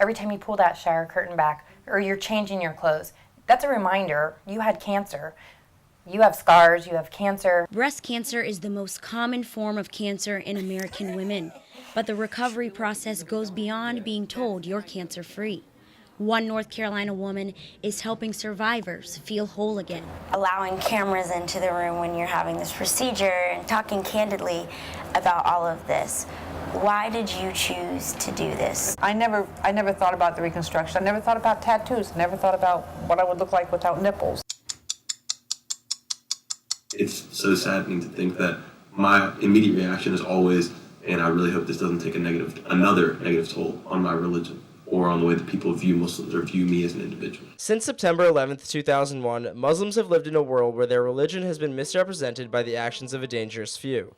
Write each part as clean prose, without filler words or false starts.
every time you pull that shower curtain back or you're changing your clothes, that's a reminder you had cancer. You have scars, you have cancer. Breast cancer is the most common form of cancer in American women, but the recovery process goes beyond being told you're cancer-free. One North Carolina woman is helping survivors feel whole again. Allowing cameras into the room when you're having this procedure and talking candidly about all of this. Why did you choose to do this? I never thought about the reconstruction. I never thought about tattoos. I never thought about what I would look like without nipples. It's so saddening to think that my immediate reaction is always, and I really hope this doesn't take another negative toll on my religion or on the way that people view Muslims or view me as an individual. Since September 11th, 2001, Muslims have lived in a world where their religion has been misrepresented by the actions of a dangerous few.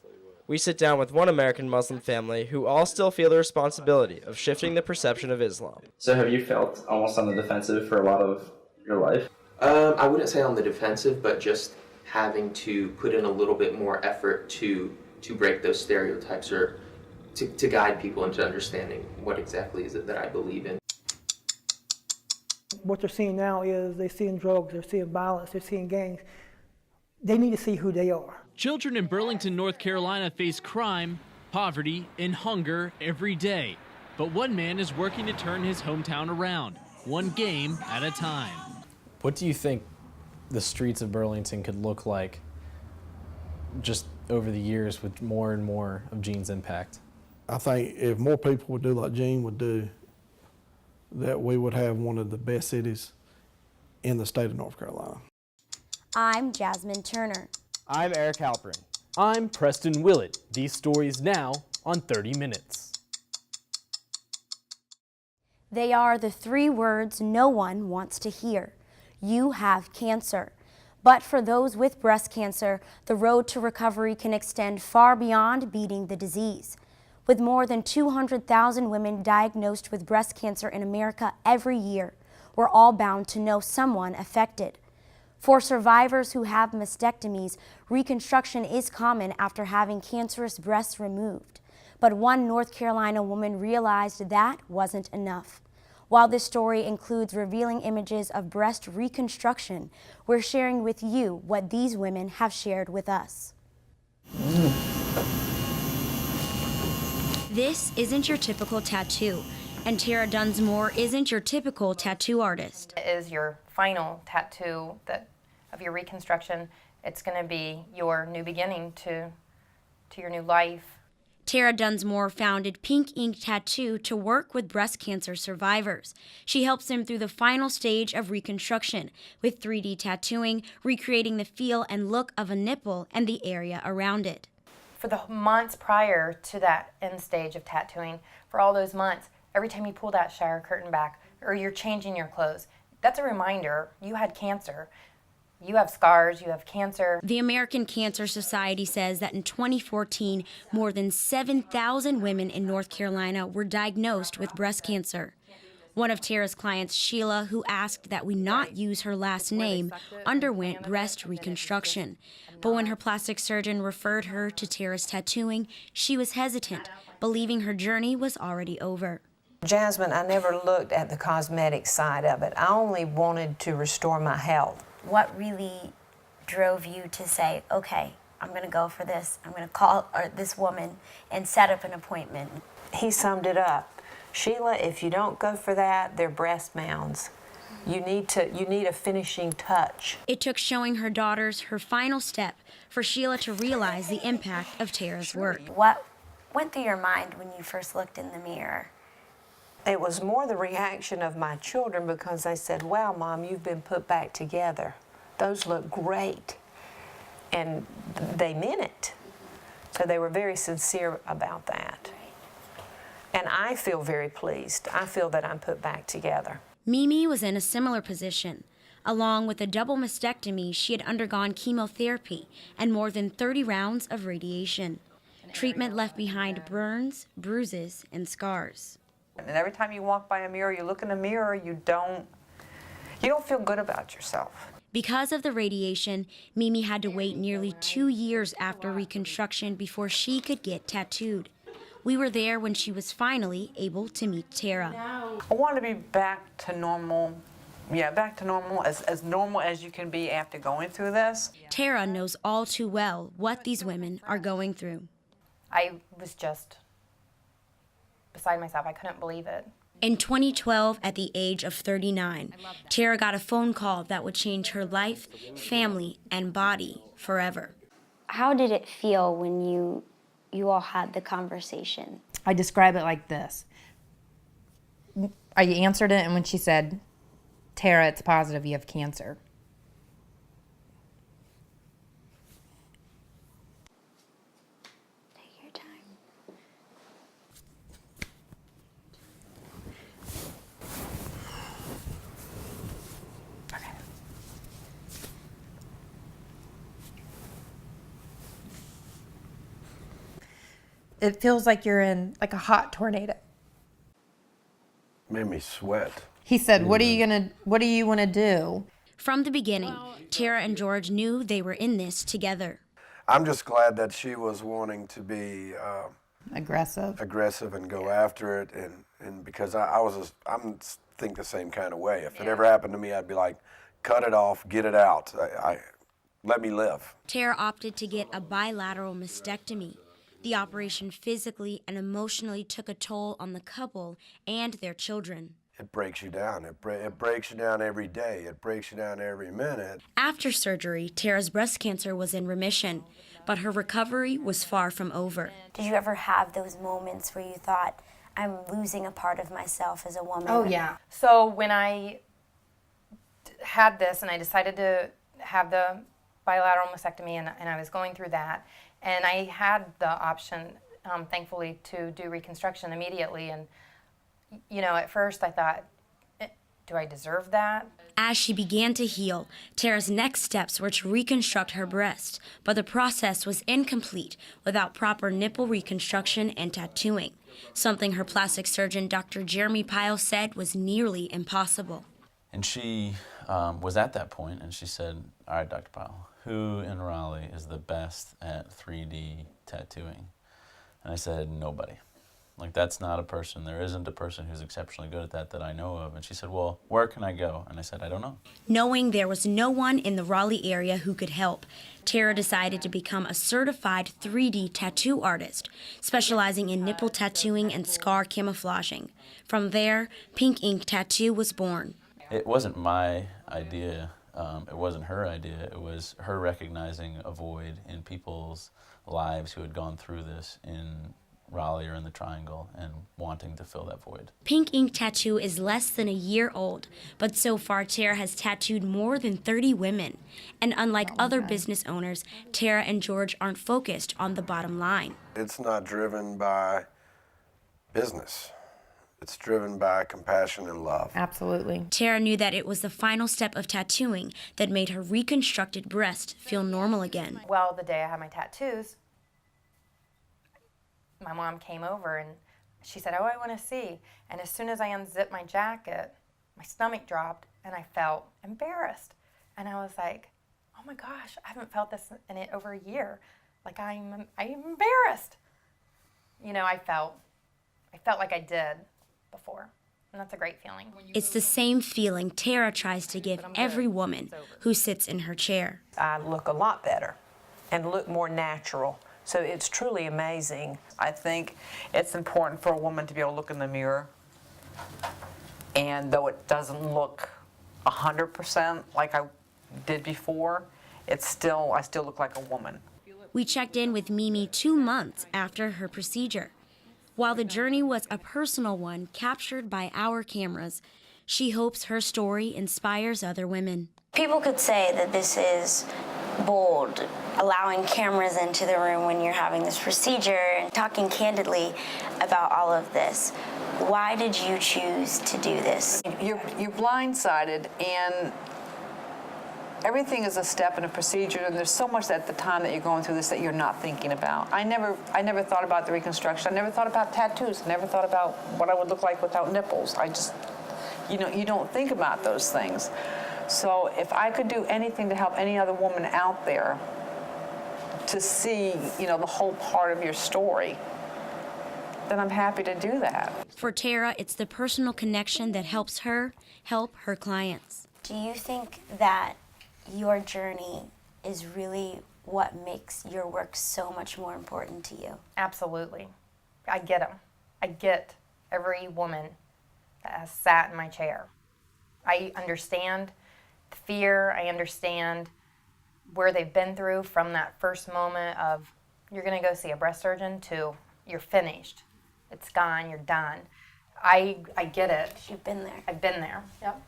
We sit down with one American Muslim family who all still feel the responsibility of shifting the perception of Islam. So have you felt almost on the defensive for a lot of your life? I wouldn't say on the defensive, but just having to put in a little bit more effort to break those stereotypes or to guide people into understanding what exactly is it that I believe in. What they're seeing now is they're seeing drugs, they're seeing violence, they're seeing gangs. They need to see who they are. Children in Burlington, North Carolina face crime, poverty, and hunger every day. But one man is working to turn his hometown around, one game at a time. What do you think the streets of Burlington could look like just over the years with more and more of Gene's impact? I think if more people would do like Gene would do, that we would have one of the best cities in the state of North Carolina. I'm Jasmine Turner. I'm Eric Halperin. I'm Preston Willett. These stories now on 30 Minutes. They are the three words no one wants to hear. You have cancer. But for those with breast cancer, the road to recovery can extend far beyond beating the disease. With more than 200,000 women diagnosed with breast cancer in America every year, we're all bound to know someone affected. For survivors who have mastectomies, reconstruction is common after having cancerous breasts removed. But one North Carolina woman realized that wasn't enough. While this story includes revealing images of breast reconstruction, we're sharing with you what these women have shared with us. This isn't your typical tattoo, and Tara Dunsmore isn't your typical tattoo artist. It is your final tattoo of your reconstruction. It's going to be your new beginning to your new life. Tara Dunsmore founded Pink Ink Tattoo to work with breast cancer survivors. She helps them through the final stage of reconstruction with 3D tattooing, recreating the feel and look of a nipple and the area around it. For the months prior to that end stage of tattooing, for all those months, every time you pull that shower curtain back or you're changing your clothes, that's a reminder you had cancer. You have scars, you have cancer. The American Cancer Society says that in 2014, more than 7,000 women in North Carolina were diagnosed with breast cancer. One of Tara's clients, Sheila, who asked that we not use her last name, underwent breast reconstruction. But when her plastic surgeon referred her to Tara's tattooing, she was hesitant, believing her journey was already over. Jasmine, I never looked at the cosmetic side of it. I only wanted to restore my health. What really drove you to say, okay, I'm going to go for this. I'm going to call this woman and set up an appointment? He summed it up. Sheila, if you don't go for that, they're breast mounds. You need a finishing touch. It took showing her daughters her final step for Sheila to realize the impact of Tara's work. What went through your mind when you first looked in the mirror? It was more the reaction of my children because they said, wow, Mom, you've been put back together. Those look great. And they meant it. So they were very sincere about that. And I feel very pleased. I feel that I'm put back together. Mimi was in a similar position. Along with a double mastectomy, she had undergone chemotherapy and more than 30 rounds of radiation. Treatment left behind burns, bruises, and scars. And every time you walk by a mirror, you look in a mirror, you don't feel good about yourself. Because of the radiation, Mimi had to wait nearly 2 years after reconstruction before she could get tattooed. We were there when she was finally able to meet Tara. I want to be back to normal. Yeah, back to normal, as normal as you can be after going through this. Tara knows all too well what these women are going through. I was just beside myself. I couldn't believe it. In 2012, at the age of 39, Tara got a phone call that would change her life, family, and body forever. How did it feel when you all had the conversation? I describe it like this. I answered it, and when she said, "Tara, it's positive, you have cancer." Take your time. Okay. It feels like you're in like a hot tornado. Made me sweat. He said, what do you want to do? From the beginning, Tara and George knew they were in this together. I'm just glad that she was wanting to be aggressive and go after it, and because I'm think the same kind of way. If it ever happened to me, I'd be like, cut it off, get it out. Let me live. Tara opted to get a bilateral mastectomy. The operation physically and emotionally took a toll on the couple and their children. It breaks you down. It breaks you down every day. It breaks you down every minute. After surgery, Tara's breast cancer was in remission, but her recovery was far from over. Did you ever have those moments where you thought, I'm losing a part of myself as a woman? Oh, yeah. So when I had this and I decided to have the bilateral mastectomy and I was going through that, and I had the option, thankfully, to do reconstruction immediately. And, you know, at first I thought, do I deserve that? As she began to heal, Tara's next steps were to reconstruct her breast, but the process was incomplete without proper nipple reconstruction and tattooing, something her plastic surgeon, Dr. Jeremy Pyle, said was nearly impossible. And she was at that point, and she said, all right, Dr. Pyle, who in Raleigh is the best at 3D tattooing? And I said, nobody. Like, that's not a person. There isn't a person who's exceptionally good at that I know of. And she said, well, where can I go? And I said, I don't know. Knowing there was no one in the Raleigh area who could help, Tara decided to become a certified 3D tattoo artist, specializing in nipple tattooing and scar camouflaging. From there, Pink Ink Tattoo was born. It wasn't my idea. It wasn't her idea. It was her recognizing a void in people's lives who had gone through this in Raleigh or in the Triangle and wanting to fill that void. Pink Ink Tattoo is less than a year old, but so far Tara has tattooed more than 30 women. And unlike other business owners, Tara and George aren't focused on the bottom line. It's not driven by business. It's driven by compassion and love. Absolutely. Tara knew that it was the final step of tattooing that made her reconstructed breast feel normal again. Well, the day I had my tattoos, my mom came over and she said, oh, I want to see. And as soon as I unzipped my jacket, my stomach dropped and I felt embarrassed. And I was like, oh my gosh, I haven't felt this in over a year. Like I'm embarrassed. You know, I felt like I did before. And that's a great feeling. It's the same feeling Tara tries to give every woman who sits in her chair. I look a lot better and look more natural. So it's truly amazing. I think it's important for a woman to be able to look in the mirror, and though it doesn't look 100% like I did before, I still look like a woman. We checked in with Mimi 2 months after her procedure. While the journey was a personal one captured by our cameras, she hopes her story inspires other women. People could say that this is bold, allowing cameras into the room when you're having this procedure and talking candidly about all of this. Why did you choose to do this? You're blindsided, and everything is a step in a procedure, and there's so much at the time that you're going through this that you're not thinking about. I never thought about the reconstruction. I never thought about tattoos. I never thought about what I would look like without nipples. I just, you don't think about those things. So if I could do anything to help any other woman out there to see, the whole part of your story, then I'm happy to do that. For Tara, it's the personal connection that helps her help her clients. Do you think that your journey is really what makes your work so much more important to you? Absolutely. I get them. I get every woman that has sat in my chair. I understand the fear. I understand where they've been through from that first moment of you're going to go see a breast surgeon to you're finished. It's gone. You're done. I get it. You've been there. I've been there. Yep.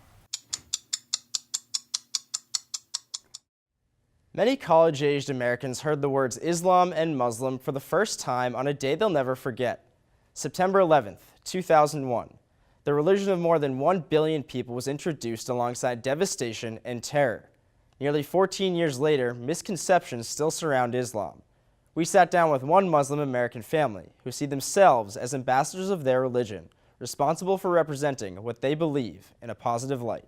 Many college-aged Americans heard the words Islam and Muslim for the first time on a day they'll never forget. September 11th, 2001. The religion of more than 1 billion people was introduced alongside devastation and terror. Nearly 14 years later, misconceptions still surround Islam. We sat down with one Muslim American family who see themselves as ambassadors of their religion, responsible for representing what they believe in a positive light.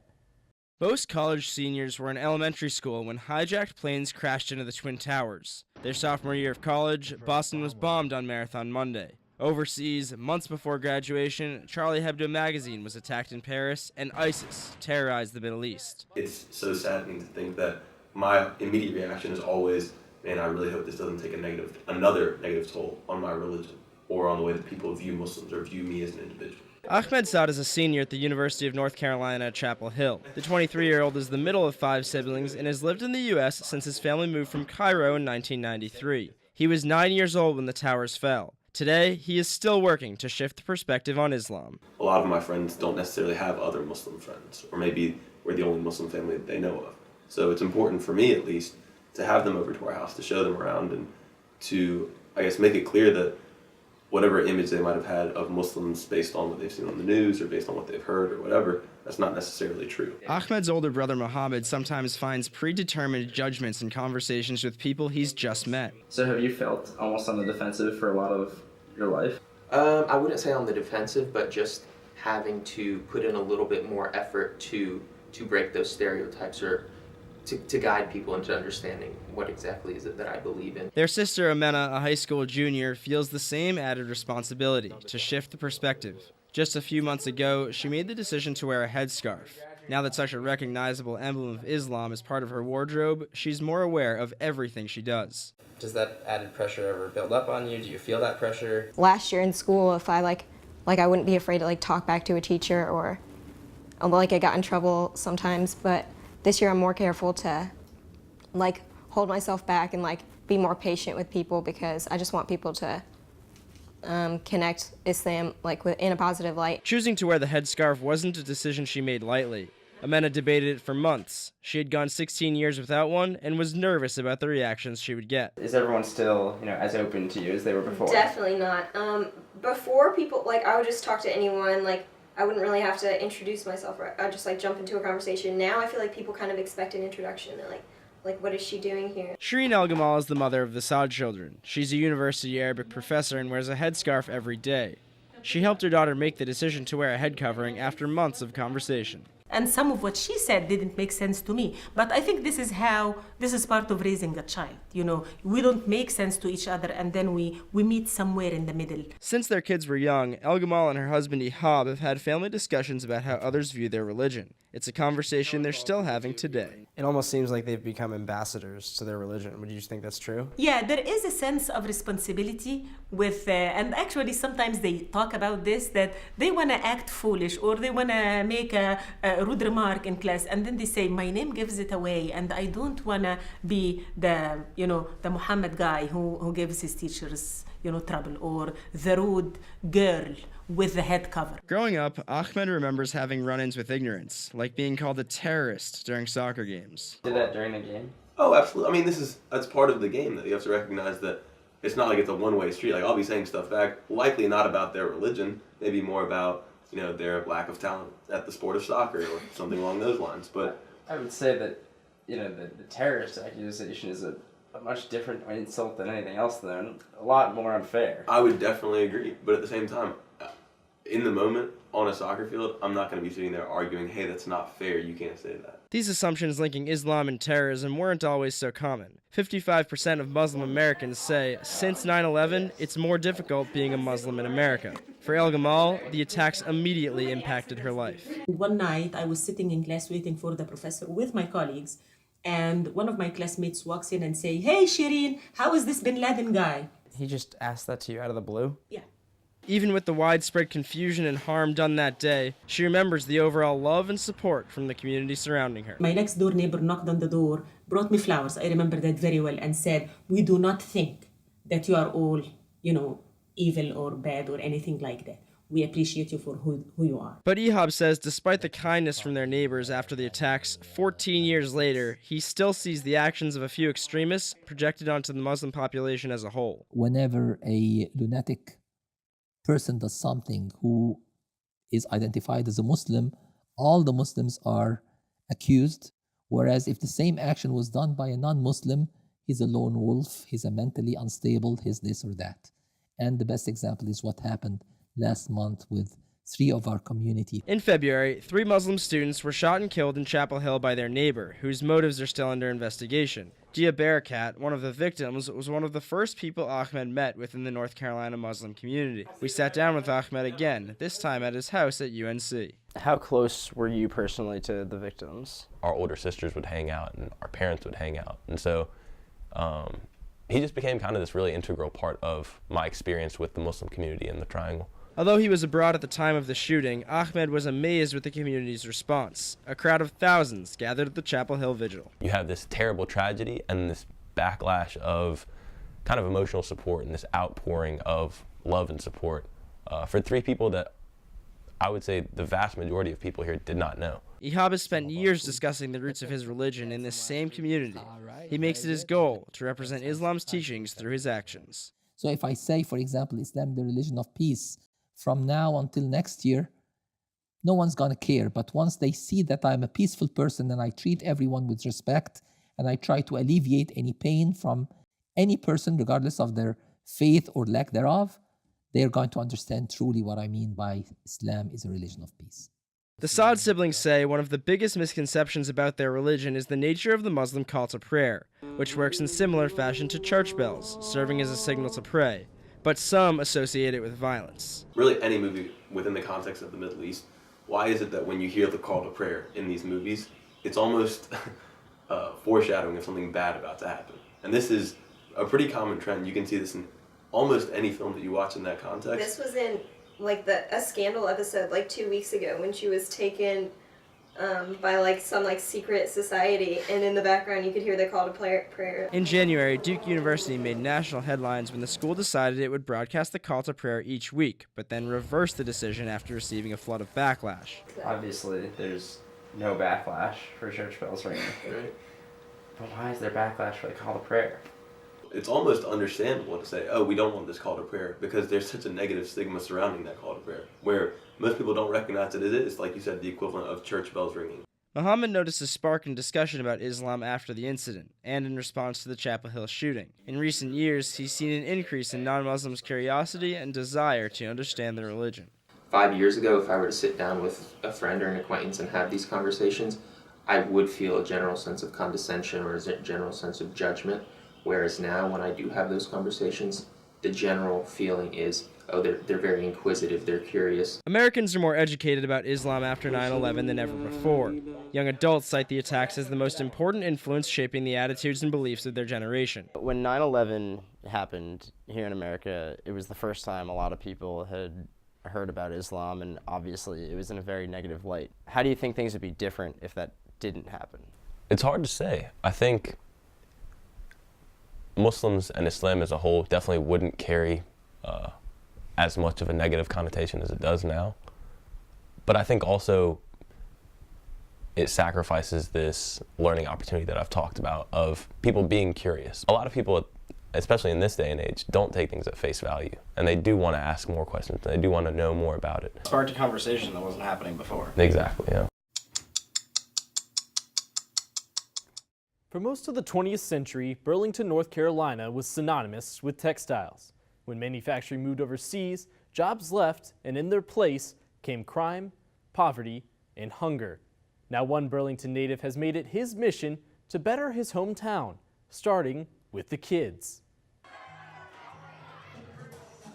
Most college seniors were in elementary school when hijacked planes crashed into the Twin Towers. Their sophomore year of college, Boston was bombed on Marathon Monday. Overseas, months before graduation, Charlie Hebdo magazine was attacked in Paris, and ISIS terrorized the Middle East. It's so saddening to think that my immediate reaction is always, man, I really hope this doesn't take another negative toll on my religion or on the way that people view Muslims or view me as an individual. Ahmed Saad is a senior at the University of North Carolina at Chapel Hill. The 23-year-old is the middle of 5 siblings and has lived in the U.S. since his family moved from Cairo in 1993. He was 9 years old when the towers fell. Today, he is still working to shift the perspective on Islam. A lot of my friends don't necessarily have other Muslim friends, or maybe we're the only Muslim family that they know of. So it's important for me, at least, to have them over to our house, to show them around, and to, I guess, make it clear that whatever image they might have had of Muslims based on what they've seen on the news or based on what they've heard or whatever, that's not necessarily true. Ahmed's older brother Mohammed sometimes finds predetermined judgments in conversations with people he's just met. So have you felt almost on the defensive for a lot of your life? I wouldn't say on the defensive, but just having to put in a little bit more effort to break those stereotypes or to guide people into understanding what exactly is it that I believe in. Their sister Amena, a high school junior, feels the same added responsibility to shift the perspective. Just a few months ago, she made the decision to wear a headscarf. Now that such a recognizable emblem of Islam is part of her wardrobe, she's more aware of everything she does. Does that added pressure ever build up on you? Do you feel that pressure? Last year in school, if I I wouldn't be afraid to talk back to a teacher, or I got in trouble sometimes, but this year I'm more careful to hold myself back and be more patient with people, because I just want people to connect Islam in a positive light. Choosing to wear the headscarf wasn't a decision she made lightly. Amena debated it for months. She had gone 16 years without one and was nervous about the reactions she would get. Is everyone still, as open to you as they were before? Definitely not. Before, people, I would just talk to anyone, I wouldn't really have to introduce myself. I'd just jump into a conversation. Now I feel like people kind of expect an introduction. They're what is she doing here? Shireen El-Gamal is the mother of the Saad children. She's a university Arabic professor and wears a headscarf every day. She helped her daughter make the decision to wear a head covering after months of conversation. And some of what she said didn't make sense to me. But I think this is part of raising a child. We don't make sense to each other, and then we meet somewhere in the middle. Since their kids were young, El-Gamal and her husband Ihab have had family discussions about how others view their religion. It's a conversation they're still having today. It almost seems like they've become ambassadors to their religion. Would you think that's true? Yeah, there is a sense of responsibility with, and actually sometimes they talk about this, that they want to act foolish or they want to make a rude remark in class, and then they say, my name gives it away, and I don't want to be the Muhammad guy who gives his teachers trouble, or the rude girl with the head cover. Growing up, Ahmed remembers having run-ins with ignorance, like being called a terrorist during soccer games. Did that during the game? Oh, absolutely. I mean, that's part of the game, that you have to recognize that it's not like it's a one-way street. I'll be saying stuff back, likely not about their religion, maybe more about their lack of talent at the sport of soccer or something along those lines. But I would say that the terrorist accusation is a much different insult than anything else, though, and a lot more unfair. I would definitely agree, but at the same time, in the moment on a soccer field, I'm not going to be sitting there arguing, hey, that's not fair, you can't say that. These assumptions linking Islam and terrorism weren't always so common. 55% of Muslim Americans say since 9/11, it's more difficult being a Muslim in America. For El Gamal, the attacks immediately impacted her life. One night, I was sitting in class waiting for the professor with my colleagues, and one of my classmates walks in and say, "Hey, Shireen, how is this Bin Laden guy?" He just asked that to you out of the blue? Yeah. Even with the widespread confusion and harm done that day, she remembers the overall love and support from the community surrounding her. My next door neighbor knocked on the door, brought me flowers, I remember that very well, and said, "We do not think that you are all, evil or bad or anything like that. We appreciate you for who you are." But Ihab says despite the kindness from their neighbors after the attacks, 14 years later, he still sees the actions of a few extremists projected onto the Muslim population as a whole. Whenever a lunatic person does something who is identified as a Muslim, all the Muslims are accused, whereas if the same action was done by a non-Muslim, he's a lone wolf, he's a mentally unstable, he's this or that. And the best example is what happened last month with 3 of our community. In February, 3 Muslim students were shot and killed in Chapel Hill by their neighbor, whose motives are still under investigation. Dia Barakat, one of the victims, was one of the first people Ahmed met within the North Carolina Muslim community. We sat down with Ahmed again, this time at his house at UNC. How close were you personally to the victims? Our older sisters would hang out and our parents would hang out. And so he just became kind of this really integral part of my experience with the Muslim community in the Triangle. Although he was abroad at the time of the shooting, Ahmed was amazed with the community's response. A crowd of thousands gathered at the Chapel Hill Vigil. You have this terrible tragedy and this backlash of kind of emotional support and this outpouring of love and support for 3 people that I would say the vast majority of people here did not know. Ihab has spent years discussing the roots of his religion in this same community. He makes it his goal to represent Islam's teachings through his actions. So if I say, for example, Islam, the religion of peace, from now until next year, no one's going to care. But once they see that I'm a peaceful person and I treat everyone with respect and I try to alleviate any pain from any person, regardless of their faith or lack thereof, they're going to understand truly what I mean by Islam is a religion of peace. The Saad siblings say one of the biggest misconceptions about their religion is the nature of the Muslim call to prayer, which works in similar fashion to church bells, serving as a signal to pray. But some associate it with violence. Really, any movie within the context of the Middle East, why is it that when you hear the call to prayer in these movies, it's almost foreshadowing of something bad about to happen? And this is a pretty common trend. You can see this in almost any film that you watch in that context. This was in a Scandal episode 2 weeks ago when she was taken by some secret society, and in the background you could hear the call to prayer. In January, Duke University made national headlines when the school decided it would broadcast the call to prayer each week, but then reversed the decision after receiving a flood of backlash. Obviously, there's no backlash for church bells ringing. Right. But why is there backlash for the call to prayer? It's almost understandable to say, oh, we don't want this call to prayer, because there's such a negative stigma surrounding that call to prayer, where most people don't recognize that it is, like you said, the equivalent of church bells ringing. Muhammad noticed a spark in discussion about Islam after the incident, and in response to the Chapel Hill shooting. In recent years, he's seen an increase in non-Muslims' curiosity and desire to understand their religion. 5 years ago, if I were to sit down with a friend or an acquaintance and have these conversations, I would feel a general sense of condescension or a general sense of judgment. Whereas now, when I do have those conversations, the general feeling is, oh, they're very inquisitive, they're curious. Americans are more educated about Islam after 9/11 than ever before. Young adults cite the attacks as the most important influence shaping the attitudes and beliefs of their generation. When 9/11 happened here in America, it was the first time a lot of people had heard about Islam, and obviously it was in a very negative light. How do you think things would be different if that didn't happen? It's hard to say. I think Muslims and Islam as a whole definitely wouldn't carry as much of a negative connotation as it does now. But I think also it sacrifices this learning opportunity that I've talked about of people being curious. A lot of people, especially in this day and age, don't take things at face value, and they do want to ask more questions, and they do want to know more about it. Sparked a conversation that wasn't happening before. Exactly, yeah. For most of the 20th century, Burlington, North Carolina was synonymous with textiles. When manufacturing moved overseas, Jobs left, and in their place came crime, poverty, and hunger. Now one Burlington native has made it his mission to better his hometown, starting with the kids.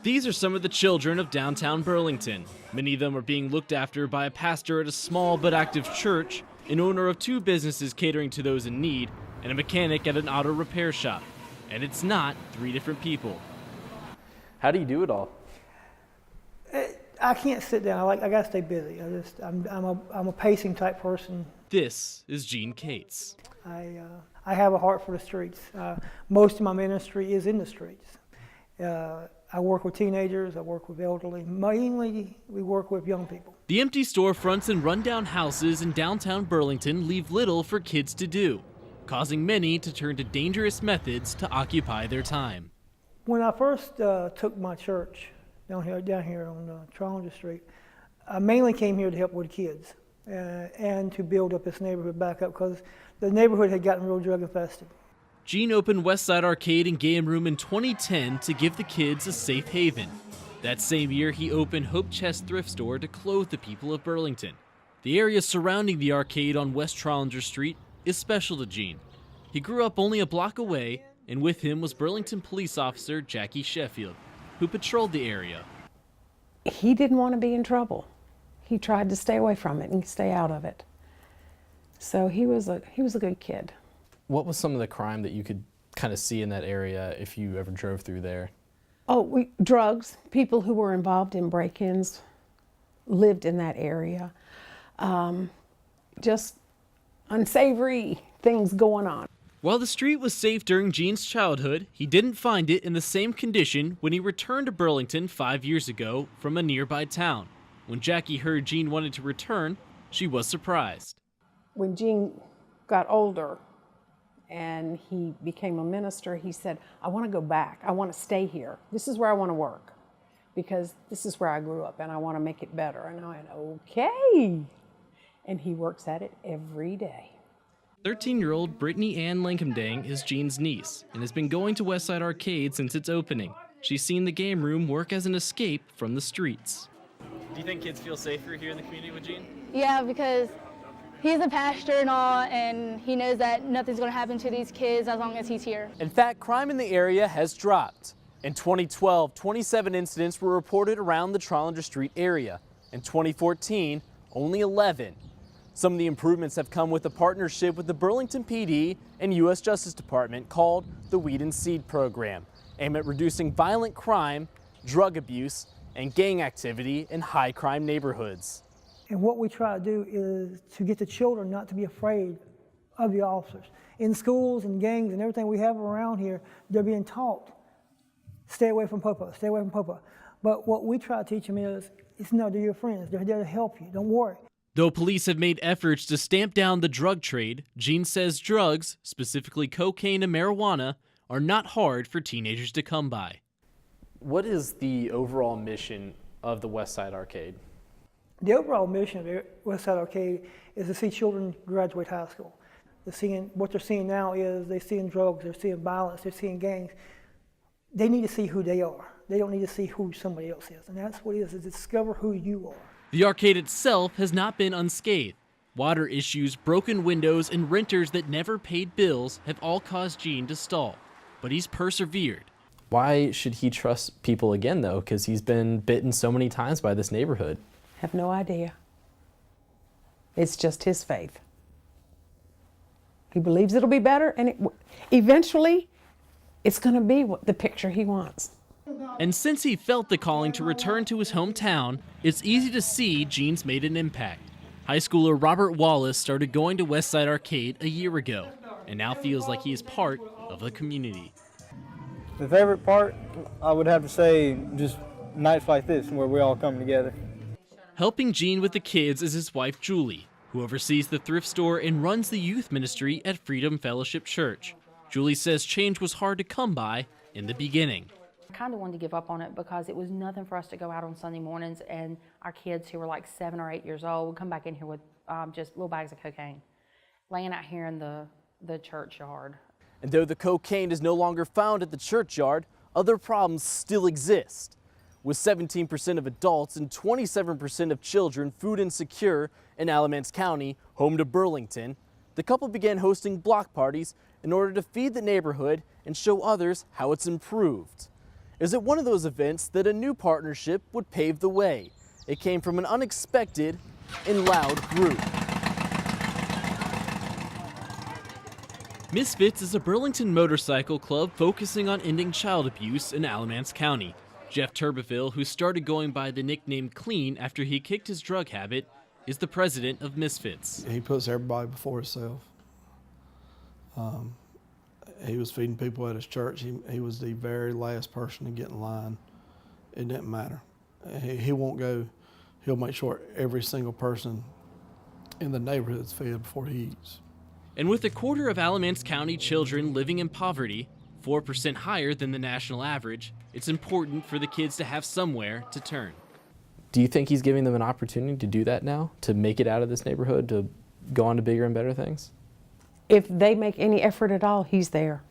These are some of the children of downtown Burlington. Many of them are being looked after by a pastor at a small but active church, an owner of 2 businesses catering to those in need, and a mechanic at an auto repair shop. And it's not 3 different people. How do you do it all? I can't sit down. I gotta stay busy. I'm a pacing type person. This is Gene Cates. I have a heart for the streets. Most of my ministry is in the streets. I work with teenagers, I work with elderly. Mainly, we work with young people. The empty storefronts and rundown houses in downtown Burlington leave little for kids to do, causing many to turn to dangerous methods to occupy their time. When I first took my church down here on Trondheim Street, I mainly came here to help with kids and to build up this neighborhood back up because the neighborhood had gotten real drug infested. Gene opened Westside Arcade and Game Room in 2010 to give the kids a safe haven. That same year, he opened Hope Chest Thrift Store to clothe the people of Burlington. The area surrounding the arcade on West Trollinger Street is special to Gene. He grew up only a block away, and with him was Burlington police officer Jackie Sheffield, who patrolled the area. He didn't want to be in trouble. He tried to stay away from it and stay out of it. So he was a good kid. What was some of the crime that you could kind of see in that area if you ever drove through there? Oh, drugs. People who were involved in break-ins lived in that area. Just unsavory things going on. While the street was safe during Gene's childhood, he didn't find it in the same condition when he returned to Burlington 5 years ago from a nearby town. When Jackie heard Gene wanted to return, she was surprised. When Gene got older and he became a minister, he said, I want to go back. I want to stay here. This is where I want to work because this is where I grew up and I want to make it better. And I went, okay. And he works at it every day. 13-year-old Brittany Ann Lankamdang is Gene's niece and has been going to Westside Arcade since its opening. She's seen the game room work as an escape from the streets. Do you think kids feel safer here in the community with Gene? Yeah, because he's a pastor and all, and he knows that nothing's going to happen to these kids as long as he's here. In fact, crime in the area has dropped. In 2012, 27 incidents were reported around the Trollinger Street area. In 2014, only 11. Some of the improvements have come with a partnership with the Burlington PD and U.S. Justice Department called the Weed and Seed Program, aimed at reducing violent crime, drug abuse, and gang activity in high-crime neighborhoods. And what we try to do is to get the children not to be afraid of the officers. In schools and gangs and everything we have around here, they're being taught, stay away from Papa, stay away from Papa. But what we try to teach them is no, they're your friends. They're there to help you. Don't worry. Though police have made efforts to stamp down the drug trade, Gene says drugs, specifically cocaine and marijuana, are not hard for teenagers to come by. What is the overall mission of the Westside Arcade? The overall mission of the Westside Arcade is to see children graduate high school. What they're seeing now is they're seeing drugs, they're seeing violence, they're seeing gangs. They need to see who they are. They don't need to see who somebody else is. And that's what it is discover who you are. The arcade itself has not been unscathed. Water issues, broken windows, and renters that never paid bills have all caused Gene to stall. But he's persevered. Why should he trust people again, though? Because he's been bitten so many times by this neighborhood. Have no idea. It's just his faith. He believes it'll be better, and eventually it's going to be the picture he wants. And since he felt the calling to return to his hometown, it's easy to see Gene's made an impact. High schooler Robert Wallace started going to Westside Arcade a year ago, and now feels like he is part of the community. The favorite part, I would have to say, just nights like this where we all come together. Helping Gene with the kids is his wife Julie, who oversees the thrift store and runs the youth ministry at Freedom Fellowship Church. Julie says change was hard to come by in the beginning. I kind of wanted to give up on it because it was nothing for us to go out on Sunday mornings and our kids who were like 7 or 8 years old would come back in here with just little bags of cocaine, laying out here in the churchyard. And though the cocaine is no longer found at the churchyard, other problems still exist. With 17% of adults and 27% of children food insecure in Alamance County, home to Burlington, the couple began hosting block parties in order to feed the neighborhood and show others how it's improved. It was at one of those events that a new partnership would pave the way. It came from an unexpected and loud group. Misfits is a Burlington motorcycle club focusing on ending child abuse in Alamance County. Jeff Turbeville, who started going by the nickname Clean after he kicked his drug habit, is the president of Misfits. He puts everybody before himself. He was feeding people at his church. He was the very last person to get in line. It didn't matter. He won't go. He'll make sure every single person in the neighborhood is fed before he eats. And with a quarter of Alamance County children living in poverty, 4% higher than the national average, it's important for the kids to have somewhere to turn. Do you think he's giving them an opportunity to do that now, to make it out of this neighborhood, to go on to bigger and better things? If they make any effort at all, he's there.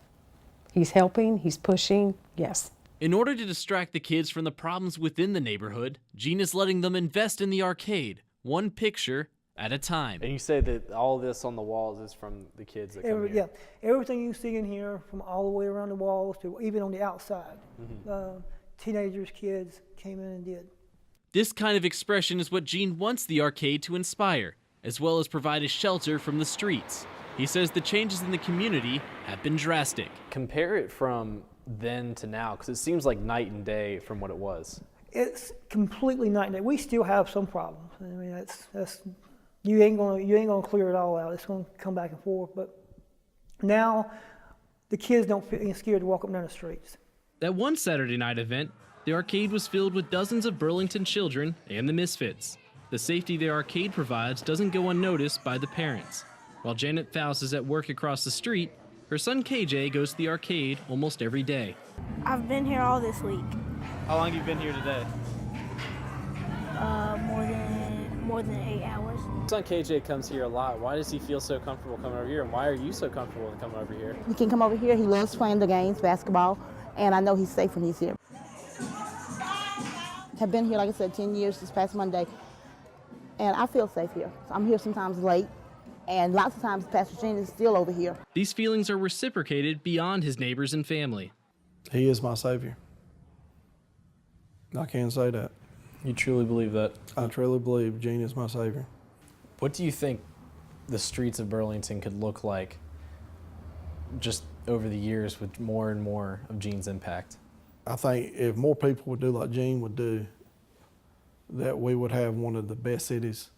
He's helping, he's pushing, yes. In order to distract the kids from the problems within the neighborhood, Gene is letting them invest in the arcade, one picture at a time. And you say that all this on the walls is from the kids that come here? Yeah, everything you see in here, from all the way around the walls to even on the outside, teenagers, kids came in and did. This kind of expression is what Gene wants the arcade to inspire, as well as provide a shelter from the streets. He says the changes in the community have been drastic. Compare it from then to now, because it seems like night and day from what it was. It's completely night and day. We still have some problems. I mean, that's you ain't gonna clear it all out. It's gonna come back and forth. But now the kids don't feel scared to walk up and down the streets. That one Saturday night event, the arcade was filled with dozens of Burlington children and the Misfits. The safety the arcade provides doesn't go unnoticed by the parents. While Janet Faust is at work across the street, her son KJ goes to the arcade almost every day. I've been here all this week. How long have you been here today? More than 8 hours. Son KJ comes here a lot. Why does he feel so comfortable coming over here, and why are you so comfortable with coming over here? He can come over here. He loves playing the games, basketball, and I know he's safe when he's here. I've been here, like I said, 10 years this past Monday, and I feel safe here. I'm here sometimes late, and lots of times Pastor Gene is still over here. These feelings are reciprocated beyond his neighbors and family. He is my Savior. I can say that. You truly believe that? I truly believe Gene is my Savior. What do you think the streets of Burlington could look like just over the years with more and more of Gene's impact? I think if more people would do like Gene would do, that we would have one of the best cities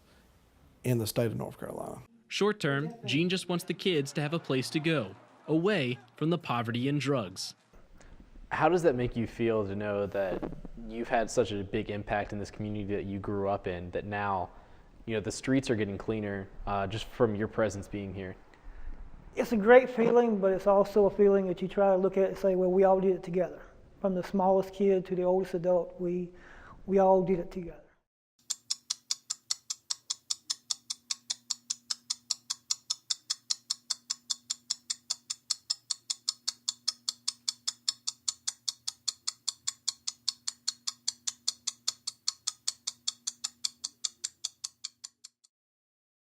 in the state of North Carolina. Short term, Gene just wants the kids to have a place to go, away from the poverty and drugs. How does that make you feel to know that you've had such a big impact in this community that you grew up in, that now, you know, the streets are getting cleaner just from your presence being here? It's a great feeling, but it's also a feeling that you try to look at and say, well, we all did it together. From the smallest kid to the oldest adult, we all did it together.